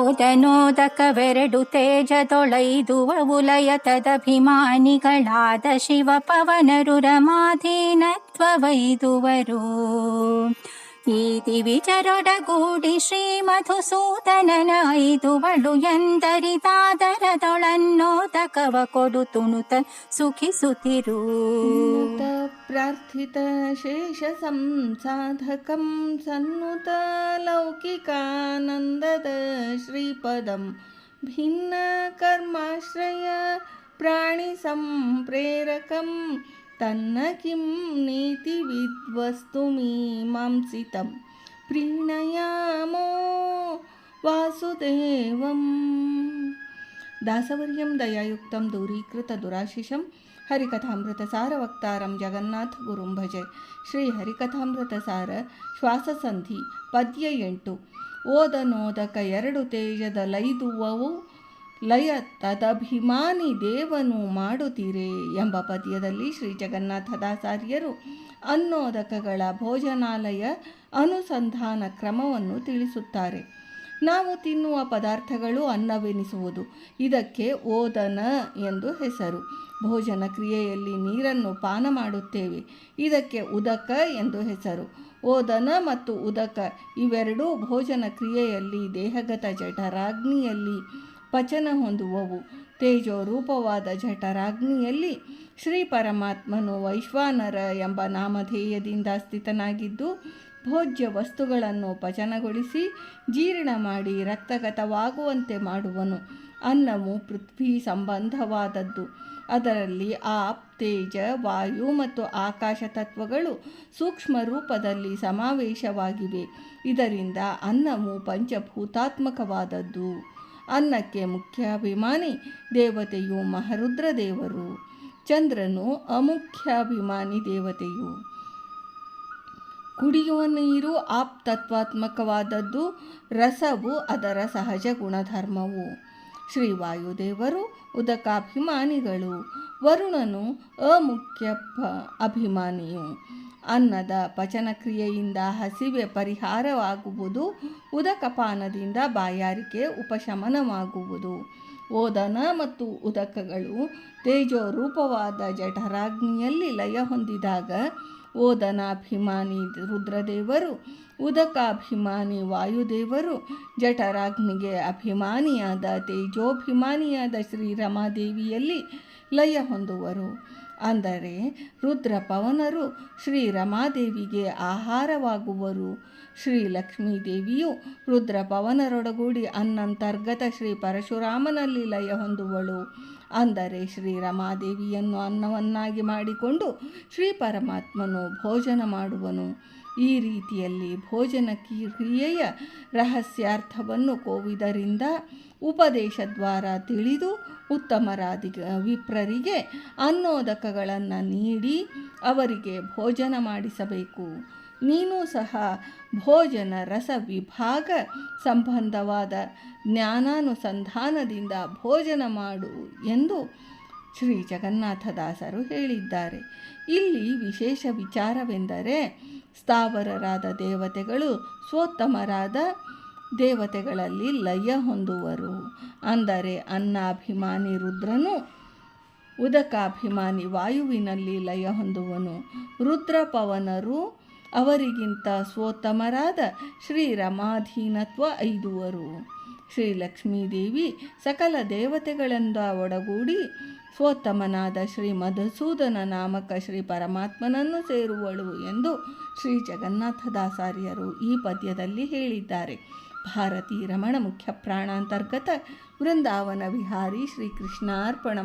ಓದನೋದಕವೆರಡು ತೇಜದೊಳೈದುವವು ಲಯತದಭಿಮಾನಿಗಳಾದ ಶಿವ ಪವನರು ರಮಾಧೀನತ್ವವೈದುವರು. ಈ ದಿವಿಜರೊಡಗೂಡಿ ಶ್ರೀ ಮಧುಸೂದನನ ಐದುವಳು ಎಂದರಿದಾದರದೊಳನ್ನೋದಕವ ಕೊಡು ತುಣುತ ಸುಖಿಸುತ್ತಿರು. ಪ್ರಾರ್ಥಿತ ಶೇಷ ಸಂಸಾಧಕಂ ಸನ್ನುತ ಲೌಕಿಕಾನಂದದ ಶ್ರೀಪದಂ ಭಿನ್ನ ಕರ್ಮಾಶ್ರಯ ಪ್ರಾಣಿ ಸಂಪ್ರೇರಕಂ ತನ್ನ ಕಿಂ ನೀತಿ ವಿದ್ವಸ್ತುಮೀಮಾಂಸಿತಂ ಪ್ರೀಣಯಾಮೋ ವಾಸುದೇವಂ. ದಾಸವರ್ಯಂ ದಯಾಯುಕ್ತಂ ದೂರೀಕೃತ ದುರಾಶಿಷಂ ಹರಿಕಥಾಮೃತಸಾರ ವಕ್ತಾರಂ ಜಗನ್ನಾಥ ಗುರುಂ ಭಜೆ. ಶ್ರೀ ಹರಿಕಥಾಮೃತಸಾರ ಶ್ವಾಸಸಂಧಿ ಪದ್ಯ 8. ಓದನೋದಕ ಎರಡು ತೇಜದಲೈದುವವು ಲಯ ತದಭಿಮಾನಿ ದೇವನು ಮಾಡುತ್ತೀರೆ ಎಂಬ ಪದ್ಯದಲ್ಲಿ ಶ್ರೀ ಜಗನ್ನಾಥದಾಸಾರ್ಯರು ಅನ್ನೋದಕಗಳ ಭೋಜನಾಲಯ ಅನುಸಂಧಾನ ಕ್ರಮವನ್ನು ತಿಳಿಸುತ್ತಾರೆ. ನಾವು ತಿನ್ನುವ ಪದಾರ್ಥಗಳು ಅನ್ನವೆನಿಸುವುದು. ಇದಕ್ಕೆ ಓದನ ಎಂದು ಹೆಸರು. ಭೋಜನ ಕ್ರಿಯೆಯಲ್ಲಿ ನೀರನ್ನು ಪಾನ ಮಾಡುತ್ತೇವೆ. ಇದಕ್ಕೆ ಉದಕ ಎಂದು ಹೆಸರು. ಓದನ ಮತ್ತು ಉದಕ ಇವೆರಡೂ ಭೋಜನ ಕ್ರಿಯೆಯಲ್ಲಿ ದೇಹಗತ ಜಠರಾಗ್ನಿಯಲ್ಲಿ ಪಚನ ಹೊಂದುವವು. ತೇಜೋರೂಪವಾದ ಜಠರಾಗ್ನಿಯಲ್ಲಿ ಶ್ರೀ ಪರಮಾತ್ಮನು ವೈಶ್ವಾನರ ಎಂಬ ನಾಮಧೇಯದಿಂದ ಸ್ಥಿತನಾಗಿದ್ದು ಭೋಜ್ಯ ವಸ್ತುಗಳನ್ನು ಪಚನಗೊಳಿಸಿ ಜೀರ್ಣ ಮಾಡಿ ರಕ್ತಗತವಾಗುವಂತೆ ಮಾಡುವನು. ಅನ್ನವು ಪೃಥ್ವಿ ಸಂಬಂಧವಾದದ್ದು. ಅದರಲ್ಲಿ ಆಪ್, ತೇಜ, ವಾಯು ಮತ್ತು ಆಕಾಶ ತತ್ವಗಳು ಸೂಕ್ಷ್ಮ ರೂಪದಲ್ಲಿ ಸಮಾವೇಶವಾಗಿವೆ. ಇದರಿಂದ ಅನ್ನವು ಪಂಚಭೂತಾತ್ಮಕವಾದದ್ದು. ಅನ್ನಕ್ಕೆ ಮುಖ್ಯಾಭಿಮಾನಿ ದೇವತೆಯು ಮಹರುದ್ರ ದೇವರು. ಚಂದ್ರನು ಅಮುಖ್ಯಾಭಿಮಾನಿ ದೇವತೆಯು. ಕುಡಿಯುವ ನೀರು ಆಪ್ ತತ್ವಾತ್ಮಕವಾದದ್ದು. ರಸವು ಅದರ ಸಹಜ ಗುಣಧರ್ಮವು. ಶ್ರೀ ವಾಯುದೇವರು ಉದಕಾಭಿಮಾನಿಗಳು. ವರುಣನು ಅಮುಖ್ಯ ಅಭಿಮಾನಿಯು. ಅನ್ನದ ಪಚನಕ್ರಿಯೆಯಿಂದ ಹಸಿವೆ ಪರಿಹಾರವಾಗುವುದು. ಉದಕಪಾನದಿಂದ ಬಾಯಾರಿಕೆ ಉಪಶಮನವಾಗುವುದು. ಓದನ ಮತ್ತು ಉದಕಗಳು ತೇಜೋರೂಪವಾದ ಜಠರಾಗ್ನಿಯಲ್ಲಿ ಲಯ ಹೊಂದಿದಾಗ ಓದನಾಭಿಮಾನಿ ರುದ್ರದೇವರು, ಉದಕಾಭಿಮಾನಿ ವಾಯುದೇವರು, ಜಠರಾಗ್ನಿಗೆ ಅಭಿಮಾನಿಯಾದ ತೇಜೋಭಿಮಾನಿಯಾದ ಶ್ರೀರಮಾದೇವಿಯಲ್ಲಿ ಲಯ ಹೊಂದುವರು. ಅಂದರೆ ರುದ್ರಪವನರು ಶ್ರೀರಮಾದೇವಿಗೆ ಆಹಾರವಾಗುವರು. ಶ್ರೀ ಲಕ್ಷ್ಮೀದೇವಿಯು ರುದ್ರಪವನರೊಡಗೂಡಿ ಅನ್ನಂತರ್ಗತ ಶ್ರೀ ಪರಶುರಾಮನಲ್ಲಿ ಲಯ ಹೊಂದುವಳು. ಅಂದರೆ ಶ್ರೀರಮಾದೇವಿಯನ್ನು ಅನ್ನವನ್ನಾಗಿ ಮಾಡಿಕೊಂಡು ಶ್ರೀ ಪರಮಾತ್ಮನು ಭೋಜನ ಮಾಡುವನು. ಈ ರೀತಿಯಲ್ಲಿ ಭೋಜನ ಕ್ರಿಯೆಯ ರಹಸ್ಯಾರ್ಥವನ್ನು ಕೋವಿದರಿಂದ ಉಪದೇಶದ್ವಾರ ತಿಳಿದು ಉತ್ತಮರಾದ ವಿಪ್ರರಿಗೆ ಅನ್ನೋದಕಗಳನ್ನು ನೀಡಿ ಅವರಿಗೆ ಭೋಜನ ಮಾಡಿಸಬೇಕು. ನೀನು ಸಹ ಭೋಜನ ರಸ ವಿಭಾಗ ಸಂಬಂಧವಾದ ಜ್ಞಾನಾನುಸಂಧಾನದಿಂದ ಭೋಜನ ಮಾಡು ಎಂದು ಶ್ರೀ ಜಗನ್ನಾಥದಾಸರು ಹೇಳಿದ್ದಾರೆ. ಇಲ್ಲಿ ವಿಶೇಷ ವಿಚಾರವೆಂದರೆ ಸ್ಥಾವರರಾದ ದೇವತೆಗಳು ಸ್ವೋತ್ತಮರಾದ ದೇವತೆಗಳಲ್ಲಿ ಲಯ ಹೊಂದುವರು. ಅಂದರೆ ಅನ್ನಾಭಿಮಾನಿ ರುದ್ರನು ಉದಕಾಭಿಮಾನಿ ವಾಯುವಿನಲ್ಲಿ ಲಯ ಹೊಂದುವನು. ರುದ್ರಪವನರು ಅವರಿಗಿಂತ ಸ್ವೋತ್ತಮರಾದ ಶ್ರೀರಮಾಧೀನತ್ವ ಐದುವರು. ಶ್ರೀ ಲಕ್ಷ್ಮೀದೇವಿ ಸಕಲ ದೇವತೆಗಳಿಂದ ಒಡಗೂಡಿ ಸ್ವೋತ್ತಮನಾದ ಶ್ರೀ ಮಧುಸೂದನ ನಾಮಕ ಶ್ರೀ ಪರಮಾತ್ಮನನ್ನು ಸೇರುವಳು ಎಂದು ಶ್ರೀ ಜಗನ್ನಾಥದಾಸಾರ್ಯರು ಈ ಪದ್ಯದಲ್ಲಿ ಹೇಳಿದ್ದಾರೆ. ಭಾರತೀ ರಮಣ ಮುಖ್ಯ ಪ್ರಾಣಾಂತರ್ಗತ ವೃಂದಾವನ ವಿಹಾರಿ ಶ್ರೀಕೃಷ್ಣಾರ್ಪಣ.